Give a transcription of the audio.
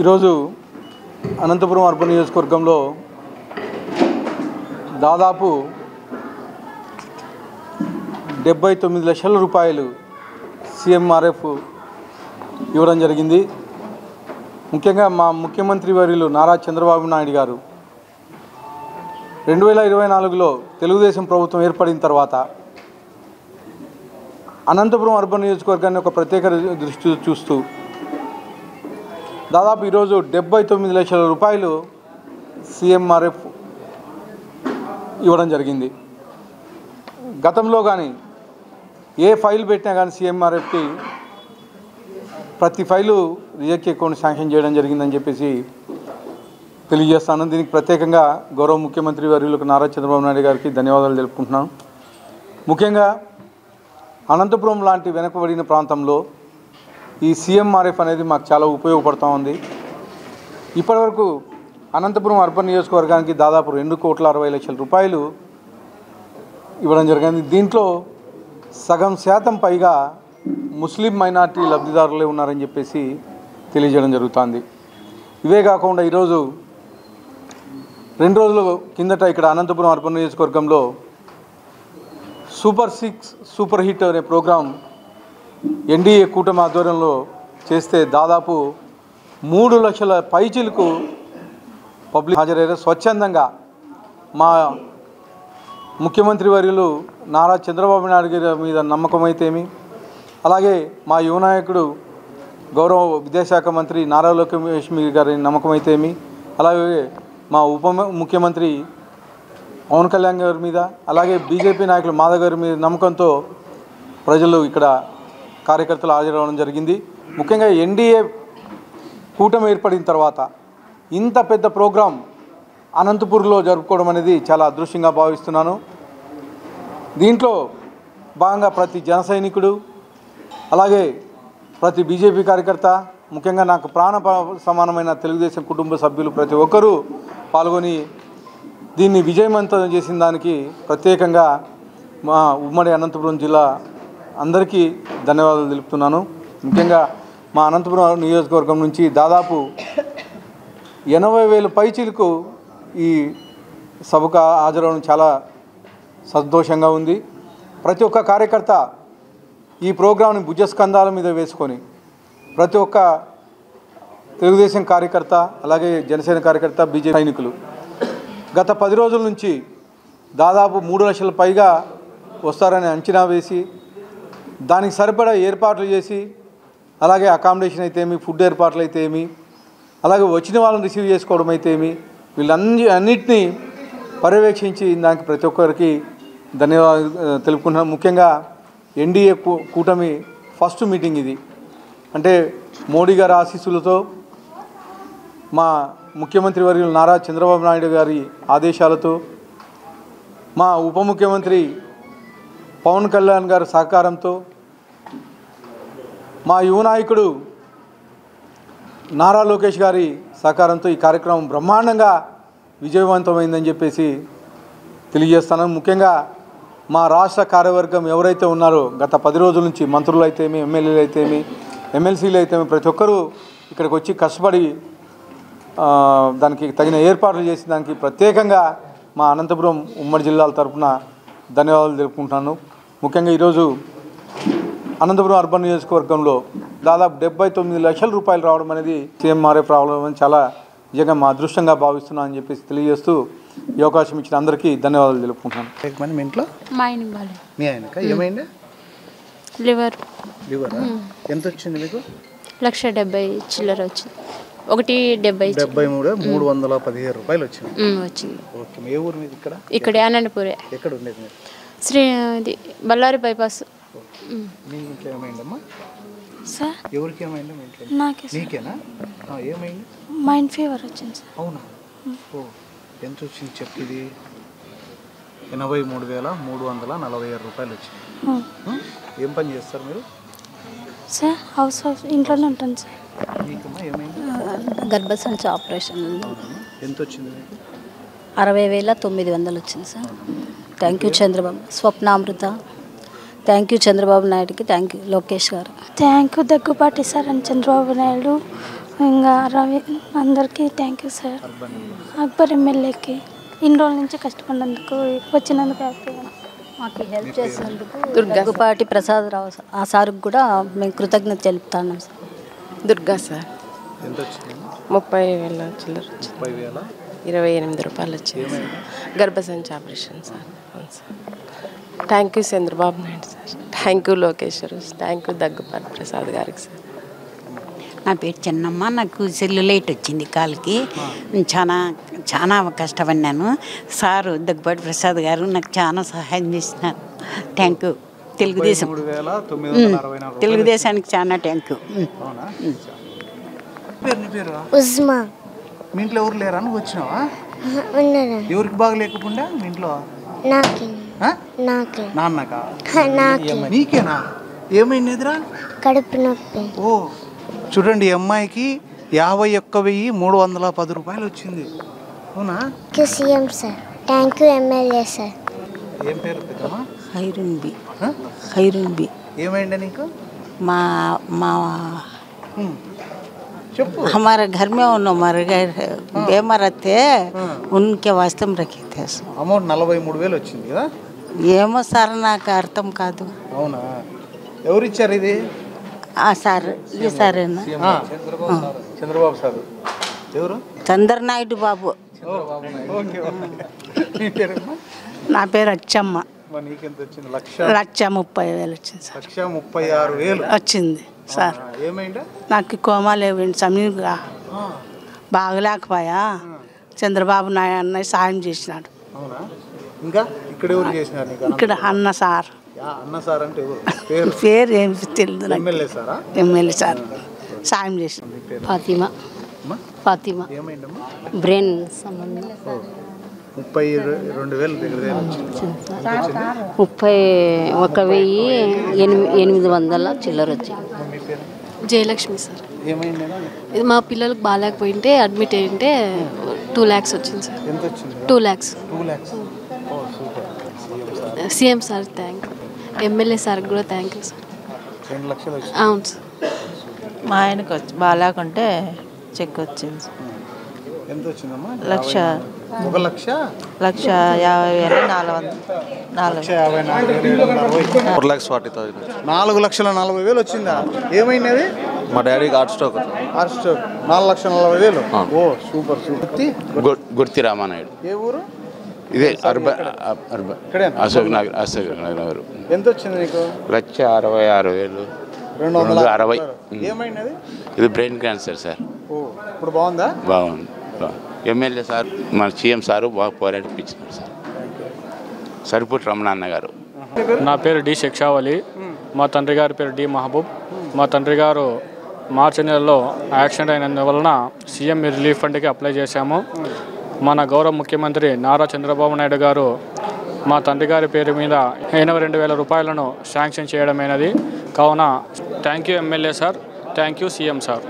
ఈరోజు అనంతపురం అర్బన్ నియోజకవర్గంలో దాదాపు 79 లక్షల రూపాయలు సీఎంఆర్ఎఫ్ ఇవ్వడం జరిగింది. ముఖ్యంగా మా ముఖ్యమంత్రి వర్యులు నారా చంద్రబాబు నాయుడు గారు 2024లో తెలుగుదేశం ప్రభుత్వం ఏర్పడిన తర్వాత అనంతపురం అర్బన్ నియోజకవర్గాన్ని ఒక ప్రత్యేక దృష్టి చూస్తూ దాదాపు ఈరోజు 79 లక్షల రూపాయలు సీఎంఆర్ఎఫ్ ఇవ్వడం జరిగింది. గతంలో కానీ ఏ ఫైల్ పెట్టినా కానీ సీఎంఆర్ఎఫ్కి ప్రతి ఫైలు రిజెక్ట్ అకౌంట్ శాంక్షన్ చేయడం జరిగిందని చెప్పేసి తెలియజేస్తాను. దీనికి ప్రత్యేకంగా గౌరవ ముఖ్యమంత్రి వర్యులకు నారా చంద్రబాబు నాయుడు గారికి ధన్యవాదాలు తెలుపుకుంటున్నాను. ముఖ్యంగా అనంతపురం లాంటి వెనుకబడిన ప్రాంతంలో ఈ సీఎంఆర్ఎఫ్ అనేది మాకు చాలా ఉపయోగపడుతూ ఉంది. ఇప్పటివరకు అనంతపురం అర్బన్ నియోజకవర్గానికి దాదాపు 2,60,00,000 రూపాయలు ఇవ్వడం జరిగింది. దీంట్లో సగం శాతం పైగా ముస్లిం మైనార్టీ లబ్ధిదారులే ఉన్నారని చెప్పేసి తెలియజేయడం జరుగుతుంది. ఇవే కాకుండా ఈరోజు 2 రోజుల కిందట ఇక్కడ అనంతపురం అర్బన్ నియోజకవర్గంలో సూపర్ 6 సూపర్ హిట్ అనే ప్రోగ్రాం ఎన్డీఏ కూటమి ఆధ్వర్యంలో చేస్తే దాదాపు 3 లక్షల పైచిలకు పబ్లిక్ హాజరయ్యారు. స్వచ్ఛందంగా మా ముఖ్యమంత్రి వర్యులు నారా చంద్రబాబు నాయుడు గారి మీద నమ్మకం అయితేమి, అలాగే మా యువ నాయకుడు గౌరవ విద్యాశాఖ మంత్రి నారా లోకేష్ గారి నమ్మకం అయితేమి, అలాగే మా ఉప ముఖ్యమంత్రి పవన్ కళ్యాణ్ గారి మీద, అలాగే బీజేపీ నాయకులు మాధవ్ గారి మీద నమ్మకంతో ప్రజలు ఇక్కడ కార్యకర్తలు హాజరవడం జరిగింది. ముఖ్యంగా ఎన్డీఏ కూటమి ఏర్పడిన తర్వాత ఇంత పెద్ద ప్రోగ్రాం అనంతపూర్లో జరుపుకోవడం అనేది చాలా అదృష్టంగా భావిస్తున్నాను. దీంట్లో భాగంగా ప్రతి జన సైనికుడు, అలాగే ప్రతి బీజేపీ కార్యకర్త, ముఖ్యంగా నాకు ప్రాణ సమానమైన తెలుగుదేశం కుటుంబ సభ్యులు ప్రతి ఒక్కరూ పాల్గొని దీన్ని విజయవంతం చేసిన దానికి ప్రత్యేకంగా మా ఉమ్మడి అనంతపురం జిల్లా అందరికీ ధన్యవాదాలు తెలుపుతున్నాను. ముఖ్యంగా మా అనంతపురం నియోజకవర్గం నుంచి దాదాపు 80,000 పైచీలకు ఈ సభకు హాజరవడం చాలా సంతోషంగా ఉంది. ప్రతి ఒక్క కార్యకర్త ఈ ప్రోగ్రాంని భుజస్కంధాల మీద వేసుకొని ప్రతి ఒక్క తెలుగుదేశం కార్యకర్త, అలాగే జనసేన కార్యకర్త, బీజేపీ సైనికులు గత 10 రోజుల నుంచి దాదాపు 3 లక్షల పైగా వస్తారని అంచనా వేసి దానికి సరిపడా ఏర్పాట్లు చేసి, అలాగే అకామిడేషన్ అయితే ఏమి, ఫుడ్ ఏర్పాట్లు అయితే ఏమి, అలాగే వచ్చిన వాళ్ళని రిసీవ్ చేసుకోవడం అయితే ఏమి, అన్నిటినీ పర్యవేక్షించి దానికి ప్రతి ఒక్కరికి ధన్యవాదాలు తెలుపుకుంటున్నాను. ముఖ్యంగా ఎన్డీఏ కూటమి ఫస్ట్ మీటింగ్ ఇది. అంటే మోడీ గారి ఆశీస్సులతో, మా ముఖ్యమంత్రి వర్యులు నారా చంద్రబాబు నాయుడు గారి ఆదేశాలతో, మా ఉప ముఖ్యమంత్రి పవన్ కళ్యాణ్ గారి సహకారంతో, మా యువ నాయకుడు నారా లోకేష్ గారి సహకారంతో ఈ కార్యక్రమం బ్రహ్మాండంగా విజయవంతమైందని చెప్పేసి తెలియజేస్తాను. ముఖ్యంగా మా రాష్ట్ర కార్యవర్గం ఎవరైతే ఉన్నారో గత 10 రోజుల నుంచి మంత్రులు అయితేమి, ఎమ్మెల్యేలు అయితేమి, ఎమ్మెల్సీలు అయితేమి ప్రతి ఒక్కరూ ఇక్కడికి వచ్చి కష్టపడి దానికి తగిన ఏర్పాట్లు చేసి దానికి ప్రత్యేకంగా మా అనంతపురం ఉమ్మడి జిల్లాల తరఫున ధన్యవాదాలు తెలుపుకుంటున్నాను. ముఖ్యంగా ఈరోజు అనంతపురం అర్బన్ నియోజకవర్గంలో దాదాపు 79 లక్షల రూపాయలు రావడం అనేది సీఎంఆర్ఎఫ్ రావడం అనేది చాలా నిజంగా మా అదృష్టంగా భావిస్తున్నా అని చెప్పేసి తెలియజేస్తూ ఈ అవకాశం ఇచ్చిన అందరికీ ధన్యవాదాలు తెలుపుకుంటున్నాను. మీ ఇంట్లో మీ ఆయనక ఏమైంది? లివర్ ఎంత వచ్చింది మీకు? 1,70,000 చిల్లర వచ్చింది. 1,70,000 315 రూపాయలు వచ్చింది. ఓకే, ఏ ఊరు మీద? ఇక్కడ అనంతపురే. ఎక్కడ ఉండేది మీరు? బళ్ళారి బైపాస్. మీకు ఏమైందమ్మా? సార్ ఎవరికి ఏమైంది? నీకేనా? ఏమైంది? మైండ్ ఫీవర్ వచ్చింది సార్. అవునా? ఓ, ఎంత వచ్చింది చెప్పు. ఇది 83,346 రూపాయలు వచ్చింది. ఏం పని చేస్తారు మీరు? సార్ హౌస్ ఇంట్లోనే ఉంటాను సార్. మీకమ్మా ఏమైంది? గర్భసంచి ఆపరేషన్. ఎంత వచ్చింది మీకు? 60,900 వచ్చింది sir. Thank you Chandrababu. Swapnamrutha. Thank you Chandrababu నాయుడుకి. Thank you Lokesh garu. Thank you Daggubati sir and Chandrababu Naidu ఇంకా రవి అందరికీ థ్యాంక్ యూ సార్. అక్బర్ ఎమ్మెల్యేకి ఇన్ని రోజుల నుంచి కష్టపడినందుకు వచ్చినందుకు హ్యాపీగా మాకు హెల్ప్ చేసినందుకు దగ్గుపాటి ప్రసాదరావు ఆ సార్కి కూడా మేము కృతజ్ఞత తెలుపుతున్నాం సార్. దుర్గా సార్ ఎంత వచ్చింది? 30,000 చిల్లర వచ్చింది. 30,000? 28 రూపాయలు వచ్చింది సార్. గర్భసంచి ఆపరేషన్ సార్. అవును sir. Thank you Chandrababu Naidu sir. Thank you Lokeshwar. Thank you Daggubati Prasad గారికి సార్. నా పేరు చిన్నమ్మ. నాకు సెల్యులైట్ వచ్చింది కాలుకి. చాలా చాలా కష్టపడినాను. సారు దగ్గుబాటి ప్రసాద్ గారు నాకు చాలా సహాయం చేసినారు. Thank you. తెలుగుదేశం 33,964 తెలుగుదేశానికి చాలా థ్యాంక్ యూ. అవునా? నీ పేరు? ఉస్మా. మీ ఇంట్లో ఎవరు లేరా? నువ్వు వచ్చినావా? ఉన్నారా? ఎవరికి బాగా లేకుండా మీ ఇంట్లో? నాకే. ఆ? నాకే. నాన్నకా? నాకే. నీకేనా? ఏమైంది ఎదురా? కడుపు నొప్పి. ఓ చూడండి, ఈ అమ్మాయికి 51,310 రూపాయలు వచ్చింది. అవునా? CM sir. Thank you MLA sir. ఏం పేరు పెద్దమ్మా? खैरून बी ఏమైంది నీకు? मा मा చెప్పు. हमारे घर में उन मर गए बीमार थे, उनके वास्ते में रखे थे. అమౌంట్ 43,000 వచ్చింది కదా? ఏమో సార్ నాకు అర్థం కాదు. అవునా? ఎవరు ఇచ్చారు ఇది? ఆ సార్ ఈ సారేనా? చంద్రబాబు సార్. ఎవరు? చంద్రనాయుడు బాబు. ఓకే. నీ పేరమ్మా? నా పేరు అచ్చమ్మ. నీకెంత వచ్చింది? 1,30,000 వచ్చింది సార్. 1,36,000 వచ్చింది సార్. ఏమైందా? నాకు కోమా లేవండి సమీగా బాగలేకపోయా. చంద్రబాబు నాయుడు అన్నయ్య సాయం చేసినాడు. అవునా? ఇంకా ఇక్కడ ఎవరు చేసినారు నీకు? ఇక్కడ అన్న సార్. అన్న సార్ అంటే ఎవరు? పేరు పేరు ఏమి తెలియదు నాకు. ఎమ్మెల్యే సారా? ఎమ్మెల్యే సార్ సాయం చేసినాడు. ఫాతిమా. అమ్మా? ఫాతిమా ఏమైందమ్మా? బ్రెయిన్ సంబంధం 32,000 దగ్గర వచ్చింది. 31,800 చిల్లర వచ్చింది. మీ పేరు? జయలక్ష్మి సార్. ఏమైంది? ఇది మా పిల్లలకు బాగాలేకపోయింటే అడ్మిట్ అయ్యింటే 2 lakhs వచ్చింది సార్. ఎంత వచ్చింది? 2 lakhs. 2 lakhs. ఓ super. CM sir thank you. MLA సార్కి కూడా థ్యాంక్ యూ సార్. 2 లక్షలు వచ్చింది. అవును సార్. మా ఆయనకు వచ్చి బాగాలేకుంటే చెక్ వచ్చింది. ఎంత వచ్చిందమ్మా? 1,54,400. 4,40,000 వచ్చిందా? ఏమైంది అది? మా డాడీకి హార్ట్ స్ట్రోక్. Heart stroke. 4,40,000. ఓ సూపర్ సూపర్. గుర్తి రామానాయుడు. ఏ ఊరు? ఇదే అర్బన్ అశోక్ నగర్. ఎంత వచ్చింది నీకు? 1,66,000. 260. ఏమైంది అది? ఇది బ్రెయిన్ క్యాన్సర్ సార్. ఓ ఇప్పుడు బాగుందా? బాగుంది. ఎమ్మెల్యే సార్ మన సీఎం సారు బాగా పోరాడిపించినారు సార్. సరిపుట్ రమణాన్న గారు. నా పేరు డి శిక్షావళి. మా తండ్రి గారి పేరు డి మహబూబ్. మా తండ్రి గారు మార్చి నెలలో యాక్సిడెంట్ అయినందువలన సీఎం రిలీఫ్ ఫండ్కి అప్లై చేశాము. మన గౌరవ ముఖ్యమంత్రి నారా చంద్రబాబు నాయుడు గారు మా తండ్రి గారి పేరు మీద 82,000 రూపాయలను శాంక్షన్ చేయడమైనది. కావున thank you MLA sir, thank you CM sir.